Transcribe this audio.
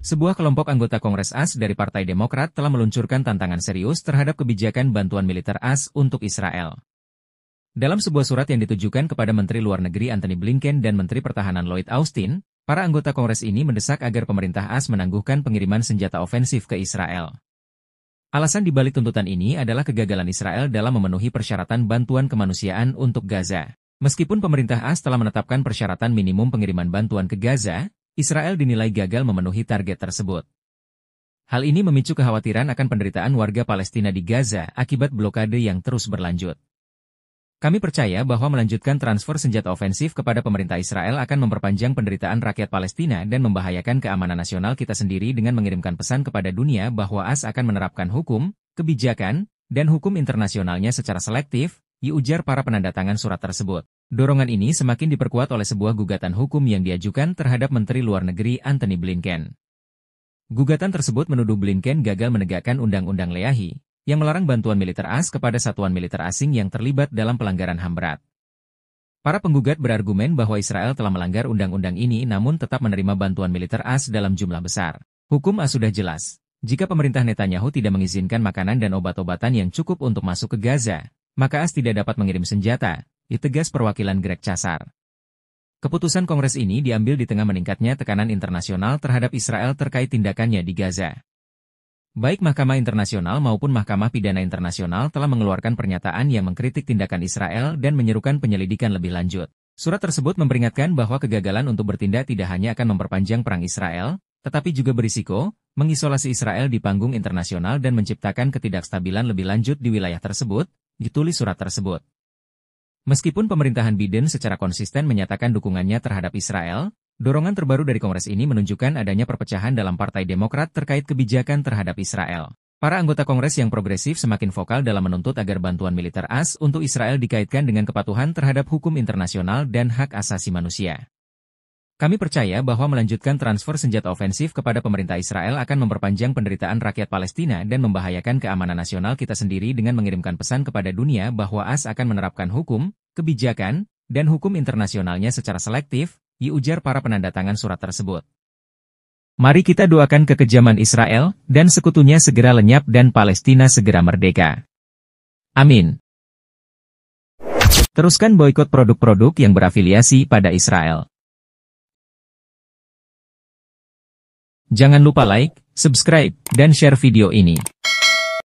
Sebuah kelompok anggota Kongres AS dari Partai Demokrat telah meluncurkan tantangan serius terhadap kebijakan bantuan militer AS untuk Israel. Dalam sebuah surat yang ditujukan kepada Menteri Luar Negeri Antony Blinken dan Menteri Pertahanan Lloyd Austin, para anggota Kongres ini mendesak agar pemerintah AS menangguhkan pengiriman senjata ofensif ke Israel. Alasan dibalik tuntutan ini adalah kegagalan Israel dalam memenuhi persyaratan bantuan kemanusiaan untuk Gaza. Meskipun pemerintah AS telah menetapkan persyaratan minimum pengiriman bantuan ke Gaza, Israel dinilai gagal memenuhi target tersebut. Hal ini memicu kekhawatiran akan penderitaan warga Palestina di Gaza akibat blokade yang terus berlanjut. Kami percaya bahwa melanjutkan transfer senjata ofensif kepada pemerintah Israel akan memperpanjang penderitaan rakyat Palestina dan membahayakan keamanan nasional kita sendiri dengan mengirimkan pesan kepada dunia bahwa AS akan menerapkan hukum, kebijakan, dan hukum internasionalnya secara selektif, ujar para penandatangan surat tersebut. Dorongan ini semakin diperkuat oleh sebuah gugatan hukum yang diajukan terhadap Menteri Luar Negeri Antony Blinken. Gugatan tersebut menuduh Blinken gagal menegakkan Undang-Undang Leahy, yang melarang bantuan militer AS kepada satuan militer asing yang terlibat dalam pelanggaran HAM berat. Para penggugat berargumen bahwa Israel telah melanggar undang-undang ini namun tetap menerima bantuan militer AS dalam jumlah besar. Hukum AS sudah jelas. Jika pemerintah Netanyahu tidak mengizinkan makanan dan obat-obatan yang cukup untuk masuk ke Gaza, maka AS tidak dapat mengirim senjata, tegas perwakilan Greg Casar. Keputusan Kongres ini diambil di tengah meningkatnya tekanan internasional terhadap Israel terkait tindakannya di Gaza. Baik Mahkamah Internasional maupun Mahkamah Pidana Internasional telah mengeluarkan pernyataan yang mengkritik tindakan Israel dan menyerukan penyelidikan lebih lanjut. Surat tersebut memperingatkan bahwa kegagalan untuk bertindak tidak hanya akan memperpanjang perang Israel, tetapi juga berisiko mengisolasi Israel di panggung internasional dan menciptakan ketidakstabilan lebih lanjut di wilayah tersebut, ditulis surat tersebut. Meskipun pemerintahan Biden secara konsisten menyatakan dukungannya terhadap Israel, dorongan terbaru dari Kongres ini menunjukkan adanya perpecahan dalam Partai Demokrat terkait kebijakan terhadap Israel. Para anggota Kongres yang progresif semakin vokal dalam menuntut agar bantuan militer AS untuk Israel dikaitkan dengan kepatuhan terhadap hukum internasional dan hak asasi manusia. Kami percaya bahwa melanjutkan transfer senjata ofensif kepada pemerintah Israel akan memperpanjang penderitaan rakyat Palestina dan membahayakan keamanan nasional kita sendiri dengan mengirimkan pesan kepada dunia bahwa AS akan menerapkan hukum, kebijakan, dan hukum internasionalnya secara selektif, ujar para penandatangan surat tersebut. Mari kita doakan kekejaman Israel dan sekutunya segera lenyap dan Palestina segera merdeka. Amin. Teruskan boikot produk-produk yang berafiliasi pada Israel. Jangan lupa like, subscribe, dan share video ini.